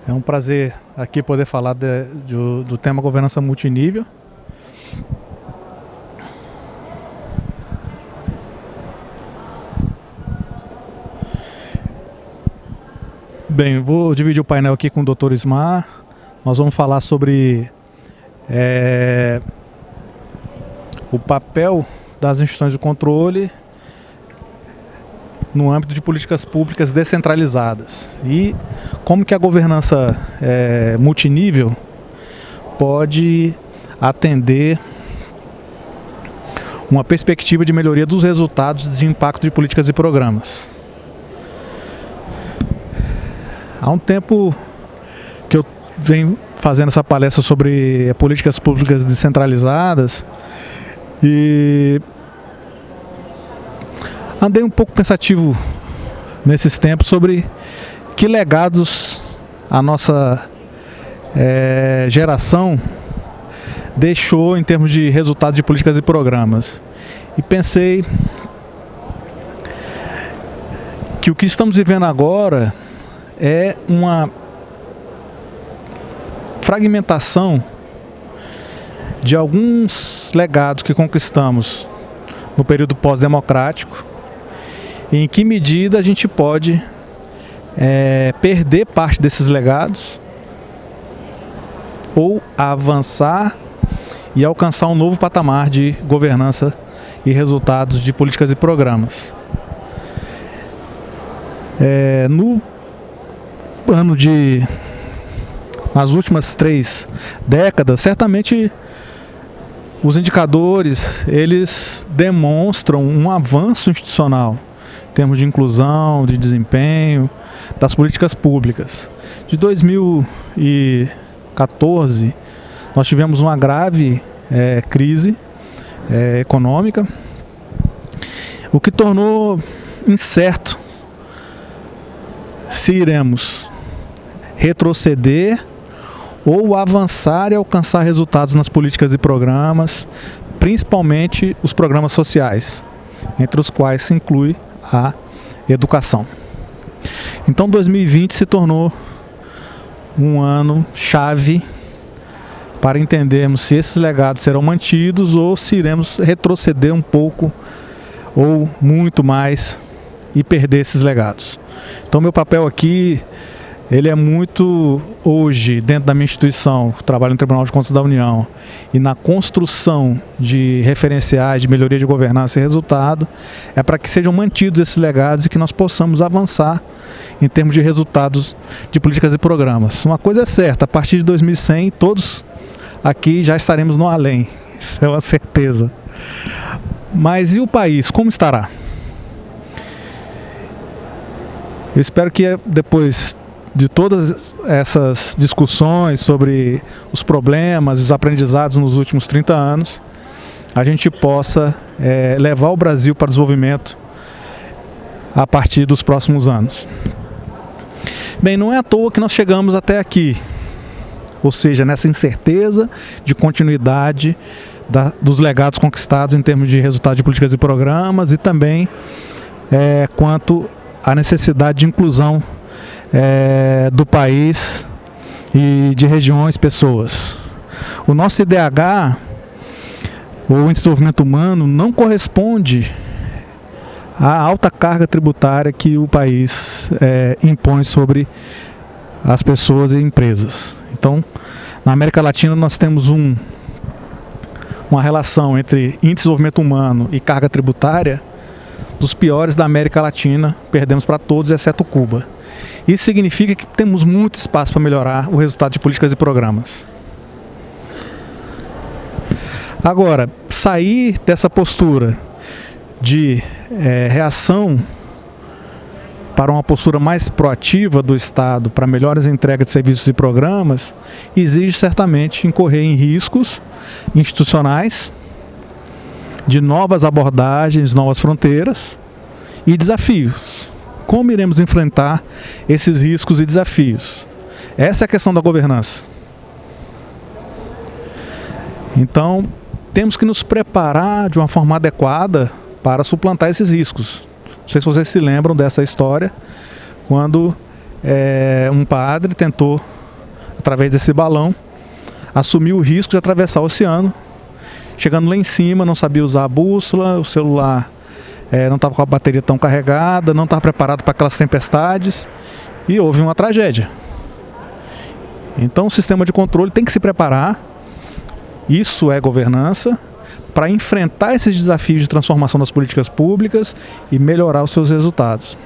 É um prazer aqui poder falar do tema governança multinível. Bem, vou dividir o painel aqui com o Dr. Ismar. Nós vamos falar sobre o papel das instituições de controle no âmbito de políticas públicas descentralizadas e como que a governança multinível pode atender uma perspectiva de melhoria dos resultados de impacto de políticas e programas. Há um tempo que eu venho fazendo essa palestra sobre políticas públicas descentralizadas e andei um pouco pensativo nesses tempos sobre que legados a nossa geração deixou em termos de resultado de políticas e programas. E pensei que o que estamos vivendo agora é uma fragmentação de alguns legados que conquistamos no período pós-democrático, e em que medida a gente pode perder parte desses legados ou avançar e alcançar um novo patamar de governança e resultados de políticas e programas. Nas últimas 3 décadas, certamente os indicadores eles demonstram um avanço institucional em termos de inclusão, de desempenho das políticas públicas. De 2014, nós tivemos uma grave crise econômica, o que tornou incerto se iremos retroceder ou avançar e alcançar resultados nas políticas e programas, principalmente os programas sociais, entre os quais se inclui a educação. Então 2020 se tornou um ano chave para entendermos se esses legados serão mantidos ou se iremos retroceder um pouco ou muito mais e perder esses legados. Então meu papel aqui ele é muito, hoje, dentro da minha instituição, trabalho no Tribunal de Contas da União, e na construção de referenciais de melhoria de governança e resultado, é para que sejam mantidos esses legados e que nós possamos avançar em termos de resultados de políticas e programas. Uma coisa é certa, a partir de 2100, todos aqui já estaremos no além, isso é uma certeza. Mas e o país, como estará? Eu espero que depois de todas essas discussões sobre os problemas e os aprendizados nos últimos 30 anos, a gente possa levar o Brasil para o desenvolvimento a partir dos próximos anos. Bem, não é à toa que nós chegamos até aqui, ou seja, nessa incerteza de continuidade dos legados conquistados em termos de resultado de políticas e programas e também quanto à necessidade de inclusão do país e de regiões, pessoas. O nosso IDH, o Índice de Desenvolvimento Humano, não corresponde à alta carga tributária que o país impõe sobre as pessoas e empresas. Então, na América Latina nós temos uma relação entre Índice de Desenvolvimento Humano e carga tributária dos piores da América Latina, perdemos para todos, exceto Cuba. Isso significa que temos muito espaço para melhorar o resultado de políticas e programas. Agora, sair dessa postura de reação para uma postura mais proativa do Estado para melhores entregas de serviços e programas exige certamente incorrer em riscos institucionais, de novas abordagens, novas fronteiras e desafios. Como iremos enfrentar esses riscos e desafios? Essa é a questão da governança. Então, temos que nos preparar de uma forma adequada para suplantar esses riscos. Não sei se vocês se lembram dessa história, quando um padre tentou através desse balão, assumiu o risco de atravessar o oceano. Chegando lá em cima, não sabia usar a bússola, o celular não estava com a bateria tão carregada, não estava preparado para aquelas tempestades e houve uma tragédia. Então o sistema de controle tem que se preparar, isso é governança, para enfrentar esses desafios de transformação das políticas públicas e melhorar os seus resultados.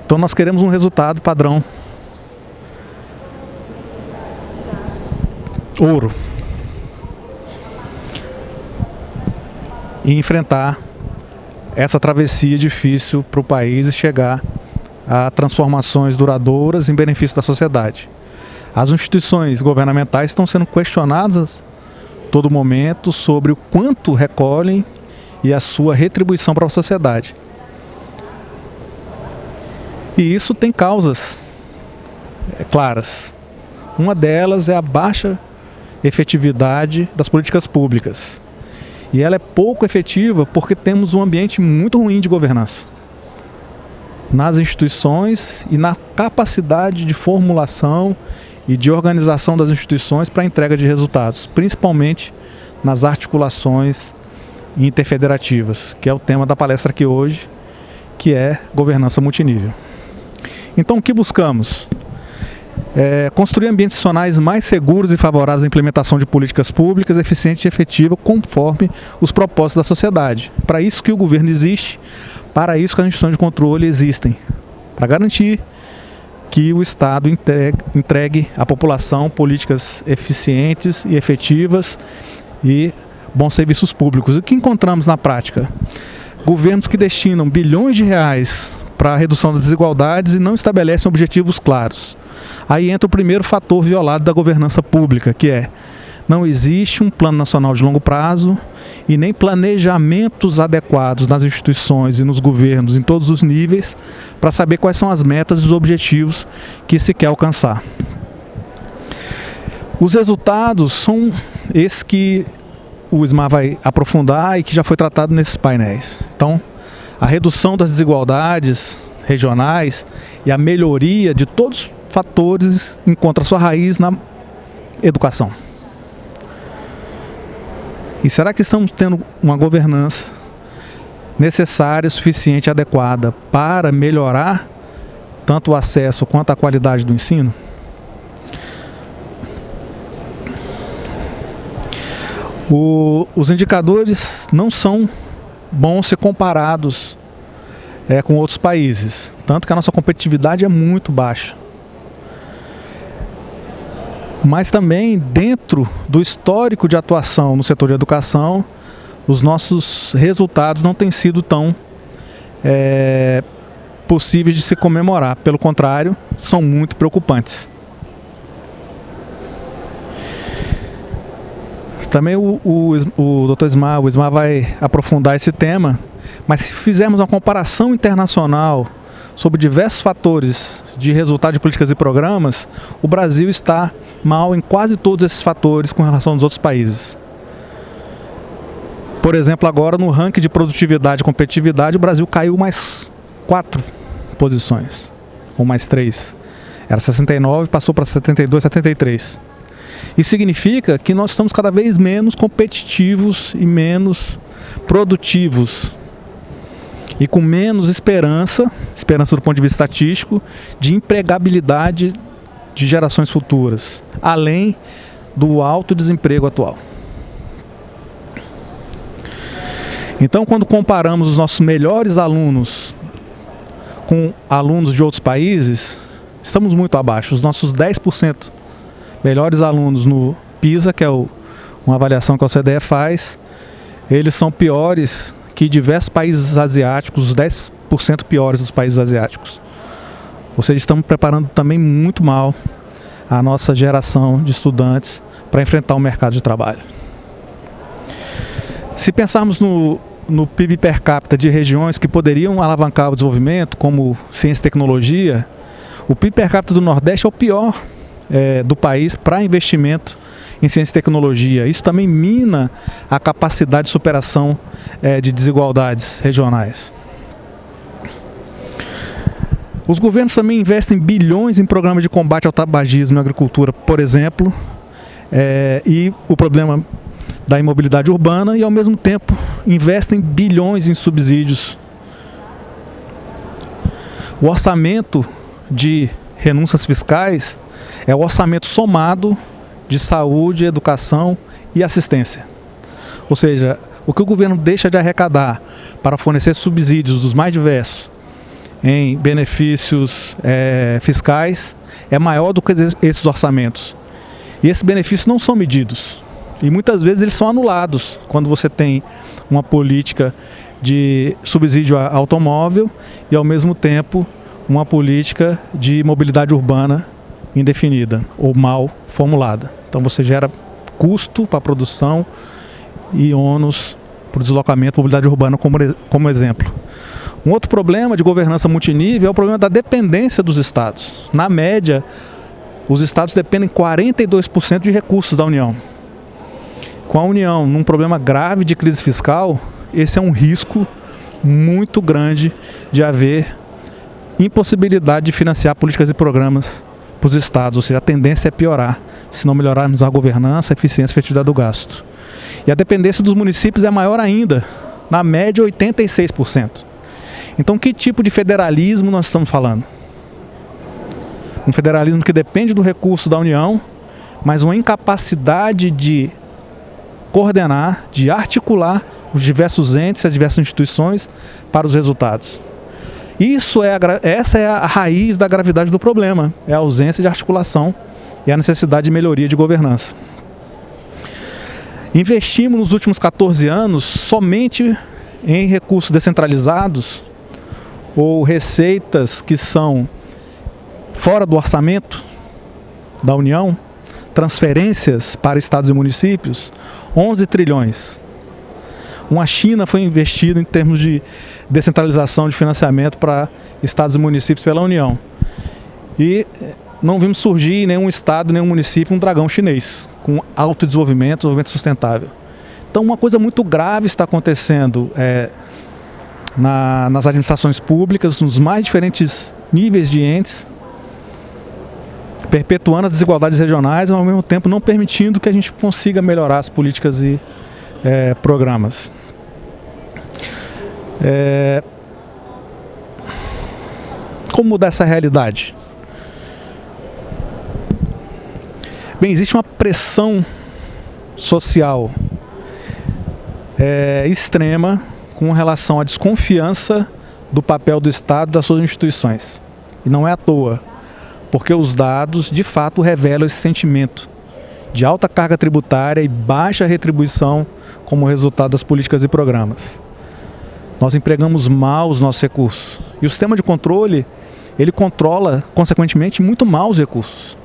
Então nós queremos um resultado padrão ouro e enfrentar essa travessia difícil para o país e chegar a transformações duradouras em benefício da sociedade. As instituições governamentais estão sendo questionadas a todo momento sobre o quanto recolhem e a sua retribuição para a sociedade. E isso tem causas claras. Uma delas é a baixa efetividade das políticas públicas. E ela é pouco efetiva porque temos um ambiente muito ruim de governança nas instituições e na capacidade de formulação e de organização das instituições para a entrega de resultados, principalmente nas articulações interfederativas, que é o tema da palestra aqui hoje, que é governança multinível. Então, o que buscamos? Construir ambientes institucionais mais seguros e favoráveis à implementação de políticas públicas eficientes e efetivas conforme os propósitos da sociedade. Para isso que o governo existe, para isso que as instituições de controle existem, para garantir que o Estado entregue à população políticas eficientes e efetivas e bons serviços públicos. O que encontramos na prática? Governos que destinam bilhões de reais para a redução das desigualdades e não estabelecem objetivos claros. Aí entra o primeiro fator violado da governança pública, que é: não existe um plano nacional de longo prazo e nem planejamentos adequados nas instituições e nos governos em todos os níveis para saber quais são as metas e os objetivos que se quer alcançar. Os resultados são esses que o ISMAR vai aprofundar e que já foi tratado nesses painéis. Então, a redução das desigualdades regionais e a melhoria de todos os fatores encontra sua raiz na educação. E será que estamos tendo uma governança necessária, suficiente e adequada para melhorar tanto o acesso quanto a qualidade do ensino? Os indicadores não são bons ser comparados com outros países, tanto que a nossa competitividade é muito baixa. Mas também, dentro do histórico de atuação no setor de educação, os nossos resultados não têm sido tão possíveis de se comemorar. Pelo contrário, são muito preocupantes. Também o Dr. Ismar, vai aprofundar esse tema, mas se fizermos uma comparação internacional sobre diversos fatores de resultado de políticas e programas, o Brasil está mal em quase todos esses fatores com relação aos outros países. Por exemplo, agora no ranking de produtividade e competitividade, o Brasil caiu mais 4 posições, ou mais 3. Era 69, passou para 72, 73. Isso significa que nós estamos cada vez menos competitivos e menos produtivos. E com menos esperança do ponto de vista estatístico, de empregabilidade de gerações futuras, além do alto desemprego atual. Então, quando comparamos os nossos melhores alunos com alunos de outros países, estamos muito abaixo. Os nossos 10% melhores alunos no PISA, que é uma avaliação que a OCDE faz, eles são piores que diversos países asiáticos, os 10% piores dos países asiáticos. Ou seja, estamos preparando também muito mal a nossa geração de estudantes para enfrentar o mercado de trabalho. Se pensarmos no PIB per capita de regiões que poderiam alavancar o desenvolvimento, como ciência e tecnologia, o PIB per capita do Nordeste é o pior do país para investimento em ciência e tecnologia. Isso também mina a capacidade de superação de desigualdades regionais. Os governos também investem bilhões em programas de combate ao tabagismo na agricultura, por exemplo, e o problema da imobilidade urbana, e ao mesmo tempo investem bilhões em subsídios. O orçamento de renúncias fiscais é o orçamento somado de saúde, educação e assistência. Ou seja, o que o governo deixa de arrecadar para fornecer subsídios dos mais diversos em benefícios fiscais é maior do que esses orçamentos. E esses benefícios não são medidos. E muitas vezes eles são anulados quando você tem uma política de subsídio a automóvel e, ao mesmo tempo, uma política de mobilidade urbana indefinida ou mal formulada. Então você gera custo para a produção e ônus para o deslocamento, mobilidade urbana como exemplo. Um outro problema de governança multinível é o problema da dependência dos estados. Na média, os estados dependem 42% de recursos da União. Com a União num problema grave de crise fiscal, esse é um risco muito grande de haver impossibilidade de financiar políticas e programas para os estados, ou seja, a tendência é piorar se não melhorarmos a governança, a eficiência e a efetividade do gasto. E a dependência dos municípios é maior ainda, na média 86%. Então, que tipo de federalismo nós estamos falando? Um federalismo que depende do recurso da União, mas uma incapacidade de coordenar, de articular os diversos entes, as diversas instituições para os resultados. Essa é a raiz da gravidade do problema, é a ausência de articulação e a necessidade de melhoria de governança. Investimos nos últimos 14 anos somente em recursos descentralizados ou receitas que são fora do orçamento da União, transferências para estados e municípios, 11 trilhões. Uma China foi investida em termos de descentralização de financiamento para estados e municípios pela União. E não vimos surgir em nenhum estado, nenhum município, um dragão chinês, com alto desenvolvimento sustentável. Então uma coisa muito grave está acontecendo nas administrações públicas, nos mais diferentes níveis de entes, perpetuando as desigualdades regionais, mas ao mesmo tempo não permitindo que a gente consiga melhorar as políticas e programas. Como mudar essa realidade? Bem, existe uma pressão social extrema com relação à desconfiança do papel do Estado e das suas instituições. E não é à toa, porque os dados de fato revelam esse sentimento de alta carga tributária e baixa retribuição como resultado das políticas e programas. Nós empregamos mal os nossos recursos. E o sistema de controle, ele controla, consequentemente, muito mal os recursos.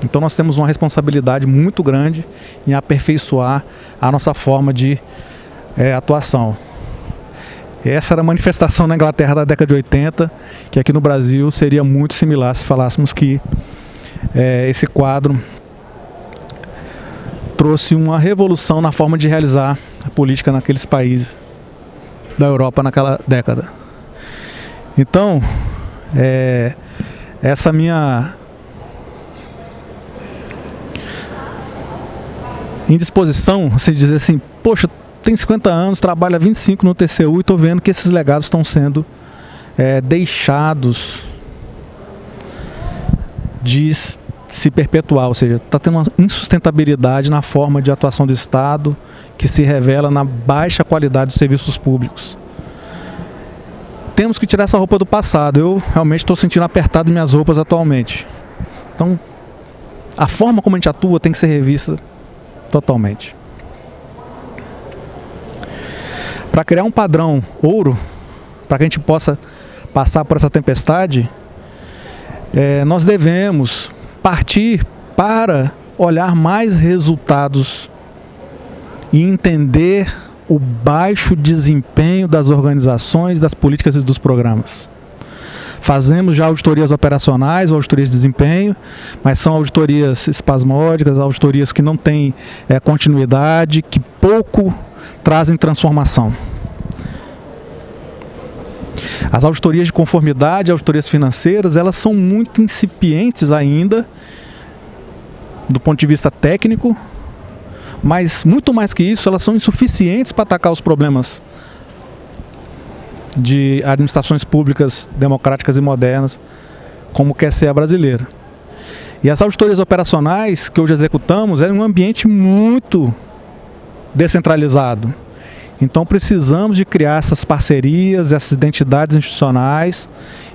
Então nós temos uma responsabilidade muito grande em aperfeiçoar a nossa forma de atuação. Essa era a manifestação na Inglaterra da década de 80, que aqui no Brasil seria muito similar se falássemos que esse quadro trouxe uma revolução na forma de realizar a política naqueles países da Europa naquela década. Então, essa minha indisposição, se dizer assim, poxa, tem 50 anos, trabalho há 25 no TCU e estou vendo que esses legados estão sendo deixados de se perpetuar, ou seja, está tendo uma insustentabilidade na forma de atuação do Estado que se revela na baixa qualidade dos serviços públicos. Temos que tirar essa roupa do passado. Eu realmente estou sentindo apertado minhas roupas atualmente. Então, a forma como a gente atua tem que ser revista totalmente. Para criar um padrão ouro, para que a gente possa passar por essa tempestade, nós devemos partir para olhar mais resultados e entender o baixo desempenho das organizações, das políticas e dos programas. Fazemos já auditorias operacionais, auditorias de desempenho, mas são auditorias espasmódicas, auditorias que não têm continuidade, que pouco trazem transformação. As auditorias de conformidade, auditorias financeiras, elas são muito incipientes ainda, do ponto de vista técnico, mas muito mais que isso, elas são insuficientes para atacar os problemas de administrações públicas democráticas e modernas, como quer ser a brasileira. E as auditorias operacionais que hoje executamos é um ambiente muito descentralizado. Então precisamos de criar essas parcerias, essas identidades institucionais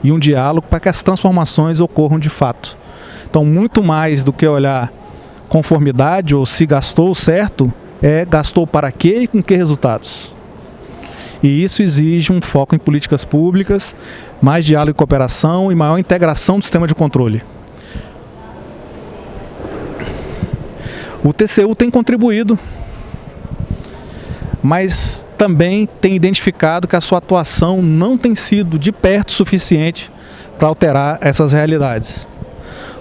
e um diálogo para que as transformações ocorram de fato. Então, muito mais do que olhar conformidade ou se gastou certo, gastou para quê e com que resultados. E isso exige um foco em políticas públicas, mais diálogo e cooperação e maior integração do sistema de controle. O TCU tem contribuído, mas também tem identificado que a sua atuação não tem sido de perto suficiente para alterar essas realidades.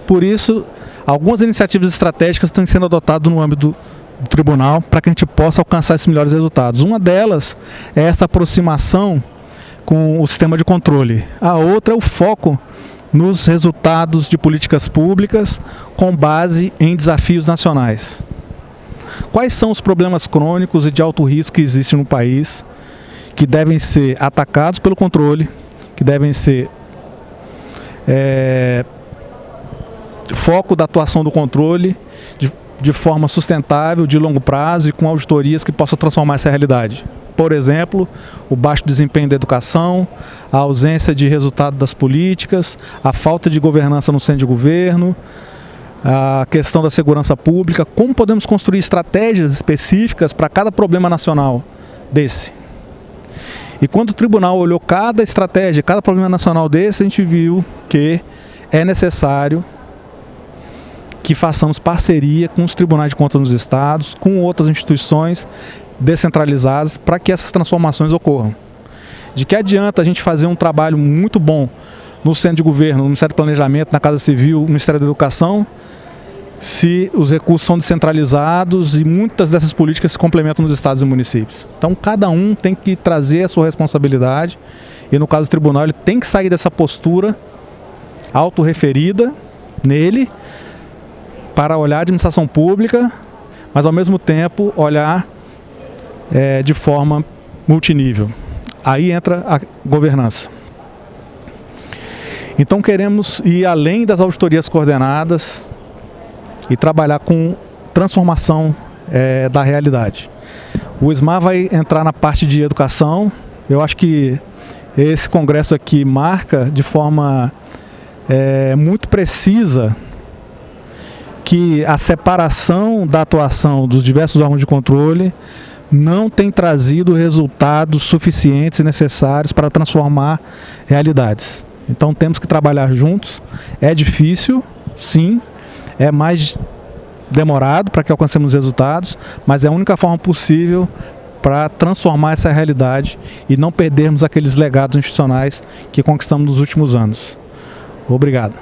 Por isso, algumas iniciativas estratégicas estão sendo adotadas no âmbito do tribunal para que a gente possa alcançar esses melhores resultados. Uma delas é essa aproximação com o sistema de controle. A outra é o foco nos resultados de políticas públicas com base em desafios nacionais. Quais são os problemas crônicos e de alto risco que existem no país, que devem ser atacados pelo controle, que devem ser foco da atuação do controle de forma sustentável, de longo prazo e com auditorias que possam transformar essa realidade. Por exemplo, o baixo desempenho da educação, a ausência de resultado das políticas, a falta de governança no centro de governo, a questão da segurança pública, como podemos construir estratégias específicas para cada problema nacional desse. E quando o tribunal olhou cada estratégia, cada problema nacional desse, a gente viu que é necessário que façamos parceria com os tribunais de contas dos estados, com outras instituições descentralizadas, para que essas transformações ocorram. De que adianta a gente fazer um trabalho muito bom no centro de governo, no Ministério do Planejamento, na Casa Civil, no Ministério da Educação, se os recursos são descentralizados e muitas dessas políticas se complementam nos estados e municípios. Então, cada um tem que trazer a sua responsabilidade e, no caso do tribunal, ele tem que sair dessa postura autorreferida nele para olhar a administração pública, mas, ao mesmo tempo, olhar de forma multinível. Aí entra a governança. Então queremos ir além das auditorias coordenadas e trabalhar com transformação da realidade. O SMAR vai entrar na parte de educação. Eu acho que esse congresso aqui marca de forma muito precisa que a separação da atuação dos diversos órgãos de controle não tem trazido resultados suficientes e necessários para transformar realidades. Então temos que trabalhar juntos. É difícil, sim, é mais demorado para que alcancemos resultados, mas é a única forma possível para transformar essa realidade e não perdermos aqueles legados institucionais que conquistamos nos últimos anos. Obrigado.